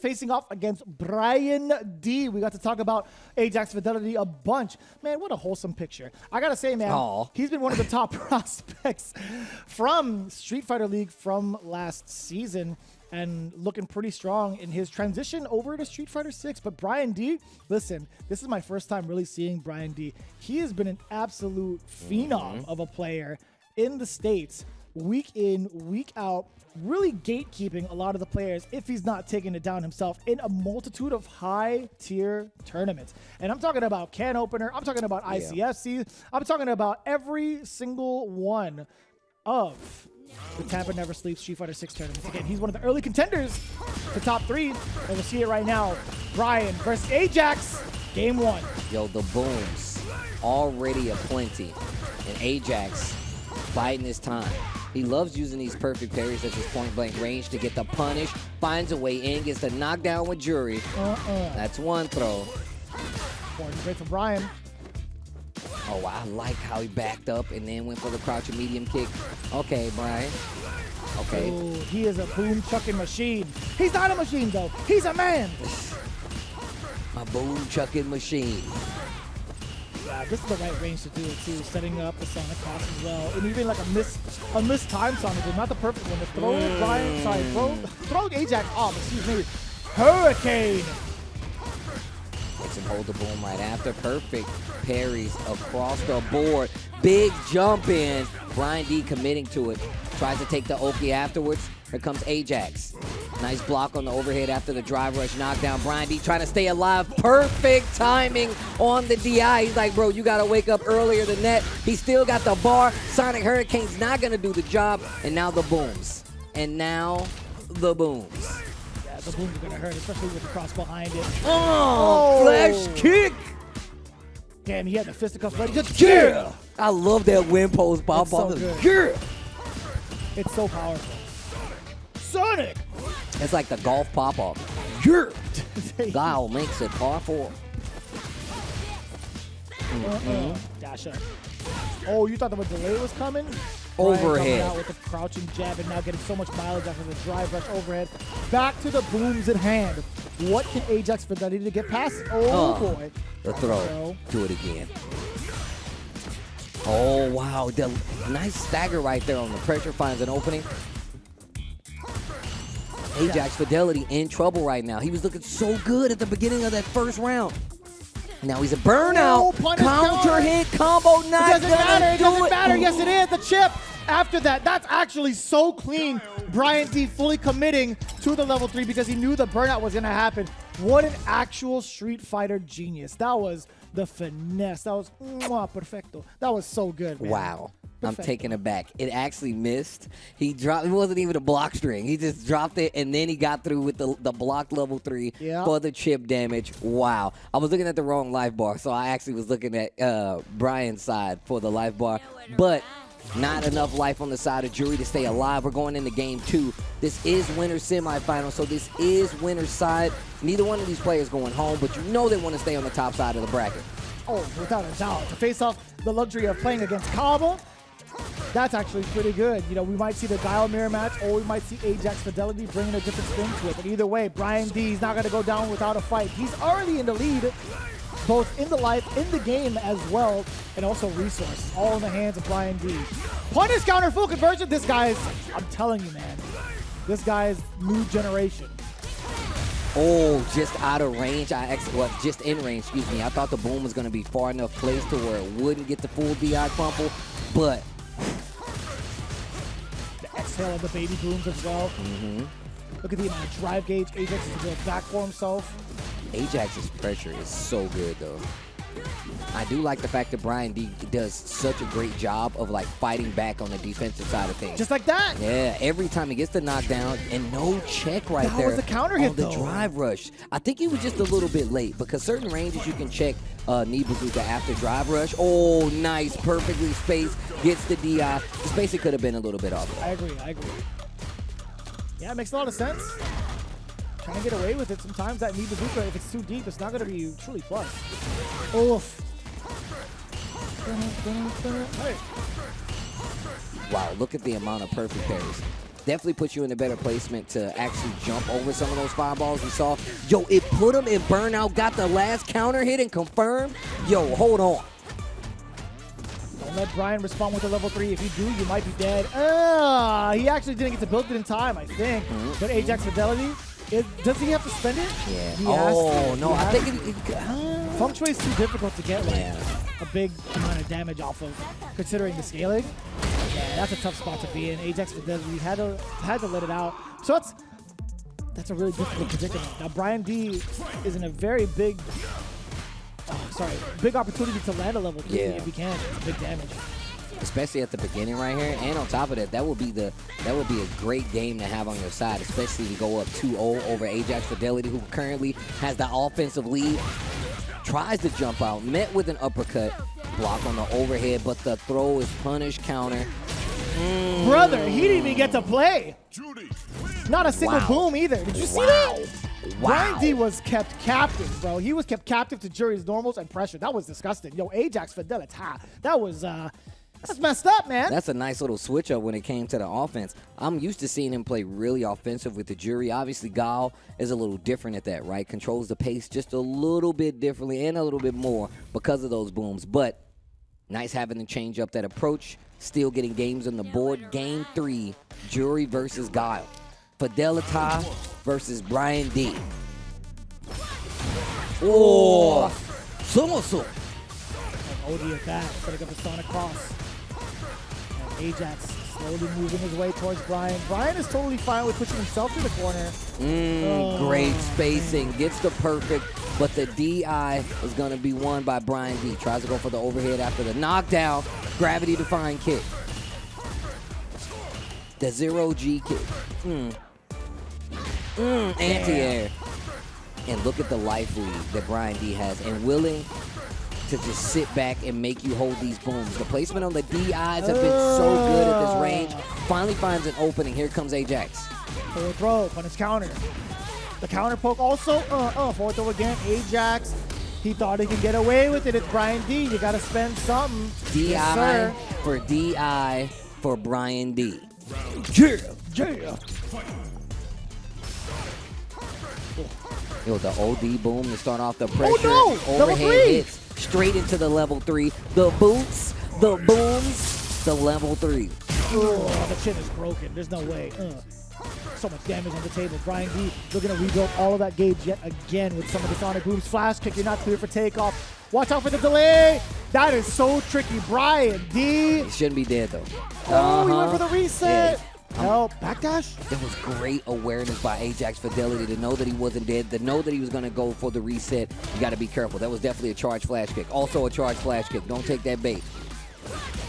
facing off against Bryan-D. We got to talk about Ajax Fidelity a bunch. Man, what a wholesome picture. I got to say, man, he's been one of the top prospects from Street Fighter League from last season and looking pretty strong in his transition over to Street Fighter 6. But Bryan-D, listen, this is my first time really seeing Bryan-D. He has been an absolute phenom of a player in the States, week in, week out, really gatekeeping a lot of the players if he's not taking it down himself in a multitude of high-tier tournaments. And I'm talking about Can Opener, I'm talking about ICFC, I'm talking about every single one of the Tampa Never Sleeps Street Fighter 6 tournaments. Again, he's one of the early contenders to top 3, and we'll see it right now. Bryan versus Ajax, game 1. Yo, the booms already aplenty, and Ajax biding his time. He loves using these perfect parries at his point-blank range to get the punish, finds a way in, gets the knockdown with Juri. That's one throw. Important great for Bryan. Oh, I like how he backed up and then went for the crouching medium kick. Okay, Bryan. Okay. Ooh, he is a boom-chucking machine. He's not a machine, though. He's a man. My boom-chucking machine. Yeah, this is the right range to do it, too. Setting up the Sonic cross as well. And even like a missed time Sonic, not the perfect one. To throw Bryan, sorry, throw Ajax off, excuse me. Hurricane. Makes him hold the boom right after. Perfect parries across the board. Big jump in. Bryan-D committing to it. Tries to take the Oki afterwards. Here comes Ajax. Nice block on the overhead after the drive rush knockdown. Bryan-D trying to stay alive. Perfect timing on the DI. He's like, bro, you got to wake up earlier than that. He still got the bar. Sonic Hurricane's not going to do the job. And now the booms. And now the booms. Yeah, the booms are going to hurt, especially with the cross behind it. Oh, flash kick. Damn, he had the fisticuffs ready. Just yeah. I love that wind pose pop off. Yeah. It's so powerful. Sonic. It's like the golf pop-off. Guile makes it par 4. Dash up. Oh, you thought the delay was coming? Overhead. Coming out with the crouching jab and now getting so much mileage after the drive rush overhead. Back to the booms at hand. What can Ajax Fidelity to get past? Oh, boy. The throw. Do it again. Oh, wow. The nice stagger right there on the pressure finds an opening. Ajax Fidelity in trouble right now. He was looking so good at the beginning of that first round. Now he's a burnout. Counter hit combo. Not It doesn't matter. Yes, it is. The chip. After that, that's actually so clean. Bryan-D fully committing to the level 3 because he knew the burnout was going to happen. What an actual Street Fighter genius. That was the finesse. That was perfecto. That was so good, man. Wow. I'm taken aback. It actually missed. He dropped. It wasn't even a block string. He just dropped it, and then he got through with the block level 3 for the chip damage. Wow. I was looking at the wrong life bar, so I actually was looking at Bryan's side for the life bar. But not enough life on the side of Juri to stay alive. We're going into game 2. This is winner's semifinal, so this is winner's side. Neither one of these players going home, but you know they want to stay on the top side of the bracket. Oh, without a doubt. To face off the luxury of playing against Cabo, that's actually pretty good. You know, we might see the Guile mirror match, or we might see Ajax Fidelity bringing a different spin to it. But either way, Bryan-D is not going to go down without a fight. He's already in the lead, both in the life, in the game as well, and also resources, all in the hands of Bryan-D. Punish counter full conversion. This guy's, I'm telling you, man, this guy's new generation. Oh, just out of range. Just in range, excuse me. I thought the boom was going to be far enough placed to where it wouldn't get the full DI crumple, but the exhale of the baby booms as well. Look at the amount of drive gauge Ajax is built back for himself. Ajax's pressure is so good, though. I do like the fact that Bryan-D does such a great job of like fighting back on the defensive side of things. Just like that. Yeah, every time he gets the knockdown and no check right there. That was a counter hit, though. The drive rush. I think he was just a little bit late because certain ranges you can check knee bazooka after drive rush. Oh, nice, perfectly spaced, gets the DI. The spacing could have been a little bit off. I agree. Yeah, it makes a lot of sense. Trying to get away with it. Sometimes that knee bazooka, if it's too deep, it's not going to be truly plus. Oof. Hey. Wow, look at the amount of perfect parries. definitely puts you in a better placement to actually jump over some of those fireballs we saw. Yo, it put him in burnout, got the last counter hit and confirmed. Yo, hold on. Don't let Bryan respond with a level 3. If you do, you might be dead. He actually didn't get to build it in time, I think. But Ajax Fidelity, does he have to spend it? Yeah. He has to. No, I think Feng Shui is too difficult to get a big amount of damage off of, considering the scaling. Yeah, that's a tough spot to be in. Ajax Fidelity had to let it out. So that's a really difficult predicament. Now Bryan-D is in a very big opportunity to land a level 3 if he can. It's big damage. Especially at the beginning right here, and on top of that, that would be a great game to have on your side, especially to go up 2-0 over Ajax Fidelity, who currently has the offensive lead. Tries to jump out, met with an uppercut, block on the overhead, but the throw is punished counter. Brother, he didn't even get to play. Not a single boom either. Did you see that? Wow. Bryan-D was kept captive, bro. He was kept captive to Juri's normals and pressure. That was disgusting. Yo, Ajax Fidelity, that was that's messed up, man. That's a nice little switch up when it came to the offense. I'm used to seeing him play really offensive with the Juri. Obviously, Guile is a little different at that, right? Controls the pace just a little bit differently and a little bit more because of those booms. But nice having to change up that approach. Still getting games on the board. Game 3, Juri versus Guile. Fidelity versus Bryan-D. Oh, Sumosu. OD at that, setting up a Sonic Cross. And Ajax slowly moving his way towards Bryan. Bryan is totally fine with pushing himself to the corner. Great spacing. Gets the perfect, but the DI is going to be won by Bryan-D. Tries to go for the overhead after the knockdown. Gravity-defying kick. The 0G kick. Anti-air. And look at the life lead that Bryan-D has, and willing to just sit back and make you hold these booms. The placement on the DIs have been so good at this range. Finally finds an opening. Here comes Ajax. Forward throw, punish counter. The counter poke also. Forward throw again. Ajax. He thought he could get away with it. It's Bryan-D. You got to spend something. DI for DI for Bryan-D. Yeah. Yo, the OD boom to start off the pressure. Oh no! Overhead hits straight into the level 3. The boots, the booms, the level 3. Oh, the chin is broken. There's no way. So much damage on the table. Bryan-D looking to rebuild all of that gauge yet again with some of the Sonic booms. Flash kick, you're not clear for takeoff. Watch out for the delay. That is so tricky. Bryan-D. He shouldn't be dead though. Oh, he went for the reset. Yeah. No, backdash? There was great awareness by Ajax Fidelity to know that he wasn't dead, to know that he was going to go for the reset. You got to be careful. That was definitely a charge flash kick. Also a charge flash kick. Don't take that bait.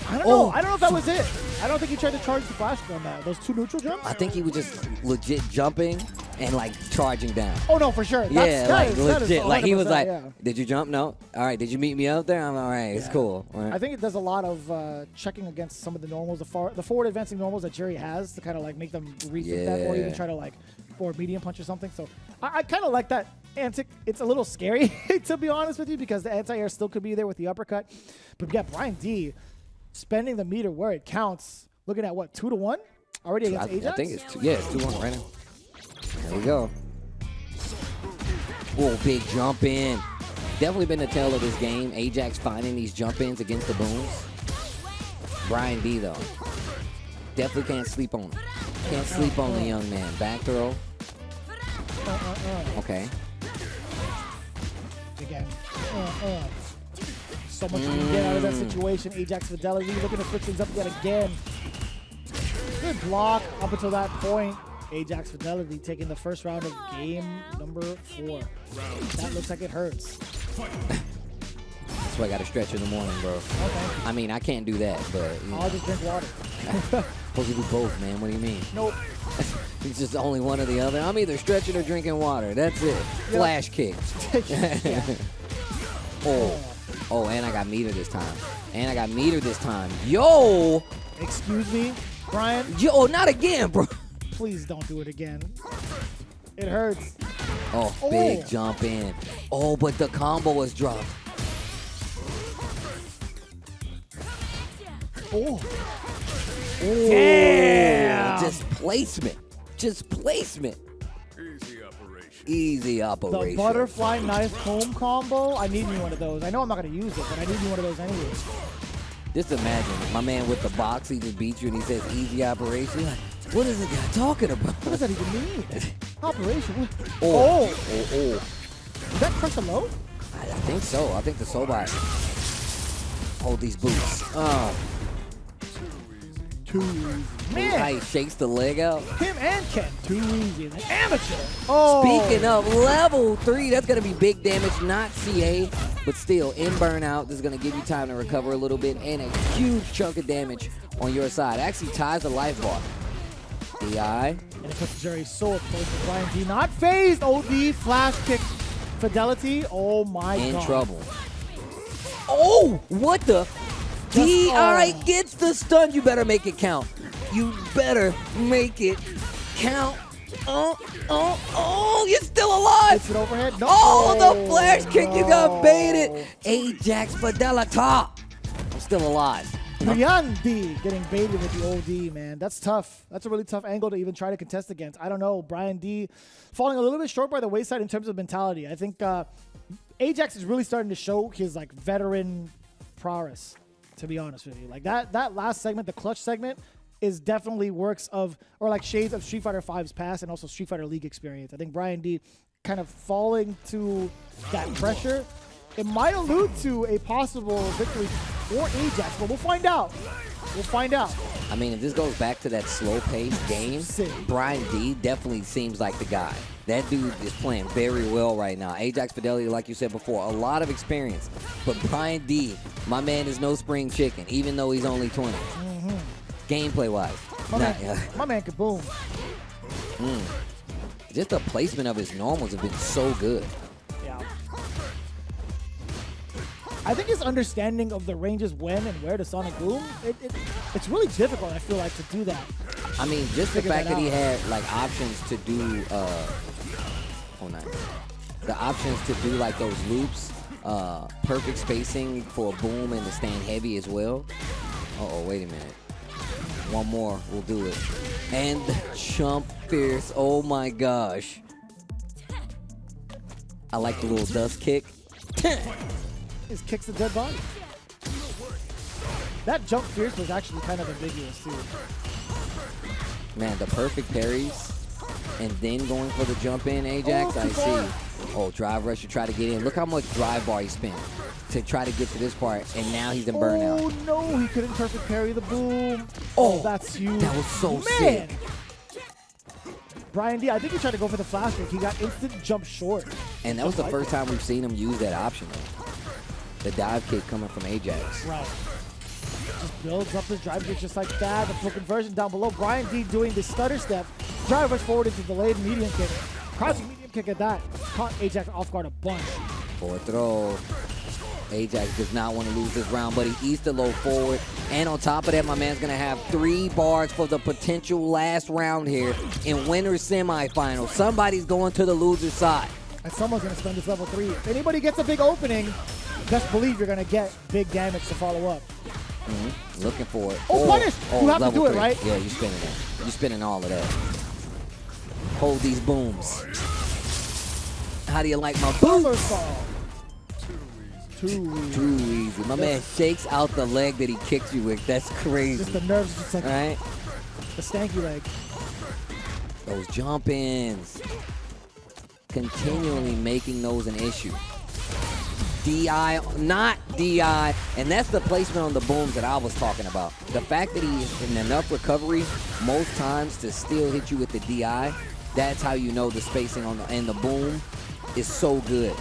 I don't know. I don't know if that was it. I don't think he tried to charge the flash on that. Those 2 neutral jumps? I think he was just legit jumping and like charging down. Oh, no, for sure. That is legit. Like he was like, yeah. Did you jump? No. All right. Did you meet me up there? I'm all right. It's cool. All right. I think it does a lot of checking against some of the normals, the forward advancing normals that Juri has to kind of like make them rethink that, or even try to like forward medium punch or something. So I kind of like that antic. It's a little scary to be honest with you, because the anti-air still could be there with the uppercut. But yeah, Bryan-D spending the meter where it counts. Looking at what, 2-1 already against Ajax? I think it's 2. Yeah, it's 2-1 right now. There we go. Oh, big jump in. Definitely been the tale of this game. Ajax finding these jump ins against the booms. Bryan-D though, definitely can't sleep on him. Can't sleep on the young man. Back throw. Okay. Again. So much you can get out of that situation. Ajax Fidelity looking to switch things up yet again. Good block up until that point. Ajax Fidelity taking the first round of game number 4. That looks like it hurts. That's why I got to stretch in the morning, bro. Okay. I mean, I can't do that, but I'll just drink water. Supposed to do both, man. What do you mean? Nope. It's just only one or the other. I'm either stretching or drinking water. That's it. Yep. Flash kick. Oh, and I got meter this time. Yo! Excuse me, Bryan? Yo, not again, bro. Please don't do it again. It hurts. Oh, big jump in. Oh, but the combo was dropped. Oh. Damn! Just placement. Just placement. Easy operation. Easy operation. The butterfly knife comb combo. I need me one of those. I know I'm not going to use it, but I need me one of those anyways. Just imagine, my man with the box, he just beats you and he says easy operation. Like, what is the guy talking about? What does that even mean? Operation? Oh. Did that crush a low? I think so. I think the Sobot hold these boots. Oh. Too easy. How Man, he shakes the leg out. him and Ken. Too easy. An amateur. Oh. Speaking of level 3, that's going to be big damage, not CA, but still in burnout. This is going to give you time to recover a little bit and a huge chunk of damage on your side. Actually ties the life bar. DI. And it puts Juri so close to Bryan-D. Not phased. OD flash kick. Fidelity. Oh my god. In trouble. Oh, what the? DI gets the stun. You better make it count. You better make it count. Oh, you're still alive. It's an overhead. No. Oh, the flash kick. You got no. baited. Ajax Fidelity. I'm still alive. Bryan-D getting baited with the OD, man. That's tough. That's a really tough angle to even try to contest against. I don't know. Bryan-D falling a little bit short by the wayside in terms of mentality. I think Ajax is really starting to show his like veteran prowess, to be honest with you. Like that last segment, the clutch segment, is definitely works of, or like shades of Street Fighter V's past and also Street Fighter League experience. I think Bryan-D kind of falling to that pressure, it might allude to a possible victory for Ajax, but we'll find out. We'll find out. I mean, if this goes back to that slow-paced game, Bryan-D definitely seems like the guy. That dude is playing very well right now. Ajax Fidelity, like you said before, a lot of experience. But Bryan-D, my man is no spring chicken, even though he's only 20. Gameplay-wise. My man could boom. Just the placement of his normals have been so good. Yeah. I think his understanding of the ranges when and where to Sonic Boom, it's really difficult, I feel like, to do that. I mean, just the fact that he had like options to do, the options to do like those loops, perfect spacing for a boom and to stand heavy as well. Uh-oh, wait a minute. One more, we'll do it. And the jump fierce, oh my gosh. I like the little dust kick. His kicks a dead body. That jump fierce was actually kind of ambiguous too. Man, the perfect parries and then going for the jump in, Ajax, I see. Oh, drive rush to try to get in. Look how much drive bar he spent to try to get to this part, and now he's in burnout. Oh no, he couldn't perfect parry the boom. Oh, that's huge. That was so sick. Bryan-D, I think he tried to go for the flash kick. He got instant jump short. And that was the first time we've seen him use that option, though. The dive kick coming from Ajax. Right. Just builds up his drive kick just like that. The full conversion down below. Bryan-D doing the stutter step. Drive rush forward into delayed medium kick. Crouching medium kick at that. Caught Ajax off guard a bunch. Forward throw. Ajax does not want to lose this round, but he eats the low forward. And on top of that, my man's going to have 3 bars for the potential last round here in winner's semifinal. Somebody's going to the loser's side. And someone's going to spend this level 3. If anybody gets a big opening, best believe you're going to get big damage to follow up. Looking for it. Oh, punish! You have to do it, right? Yeah, you're spinning it. You're spinning all of that. Hold these booms. How do you like my boots? Too easy. My man shakes out the leg that he kicks you with. That's crazy. Just the nerves, just like right? The stanky leg. Those jump ins. Continually making those an issue. DI, not DI, and that's the placement on the booms that I was talking about. The fact that he's in enough recovery most times to still hit you with the DI, that's how you know the spacing on the boom is so good.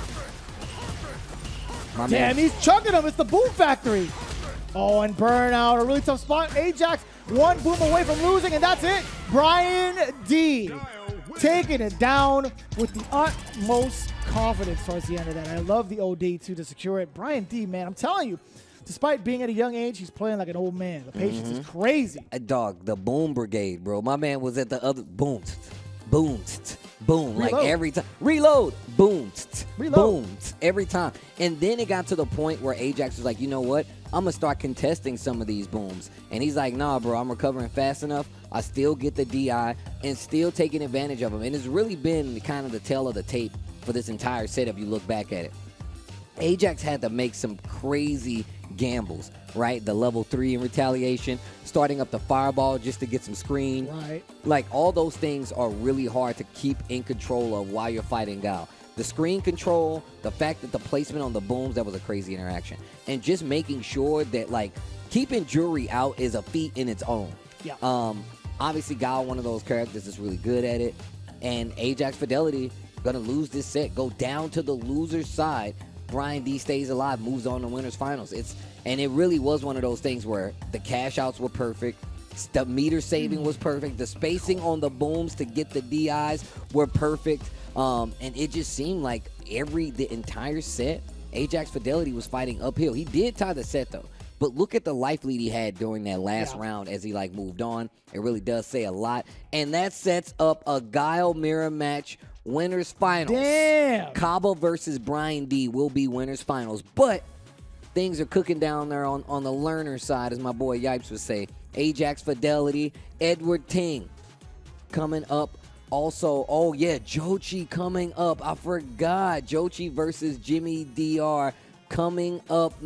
Damn, he's chugging him. It's the boom factory. Oh, and burnout, a really tough spot. Ajax, 1 boom away from losing, and that's it. Bryan-D taking it down with the utmost confidence towards the end of that. I love the OD, too, to secure it. Bryan-D, man, I'm telling you, despite being at a young age, he's playing like an old man. The patience is crazy. Dog, the boom brigade, bro. My man was at the other boom, boom, boom, Reload. like every time. Reload, boom, Reload. boom, every time. And then it got to the point where Ajax was like, you know what? I'm going to start contesting some of these booms. And he's like, nah, bro, I'm recovering fast enough. I still get the DI and still taking advantage of him. And it's really been kind of the tail of the tape for this entire set if you look back at it. Ajax had to make some crazy gambles, right? The level 3 in retaliation, starting up the fireball just to get some screen. Right. Like, all those things are really hard to keep in control of while you're fighting Guile. The screen control, the fact that the placement on the booms, that was a crazy interaction. And just making sure that, like, keeping Juri out is a feat in its own. Yeah. Obviously, Guile, one of those characters that's really good at it. And Ajax Fidelity gonna lose this set, go down to the loser's side. Bryan-D stays alive, moves on to winners finals. And it really was one of those things where the cash outs were perfect, the meter saving was perfect, the spacing on the booms to get the DIs were perfect, and it just seemed like the entire set, Ajax Fidelity was fighting uphill. He did tie the set though, but look at the life lead he had during that last round as he like moved on. It really does say a lot, and that sets up a Guile mirror match. Winners finals. Damn. Cabo versus Bryan-D will be winners finals. But things are cooking down there on the learner side, as my boy Yipes would say. Ajax Fidelity, Edward Ting coming up. Also, oh yeah, Jochi coming up. I forgot. Jochi versus Jimmy DR coming up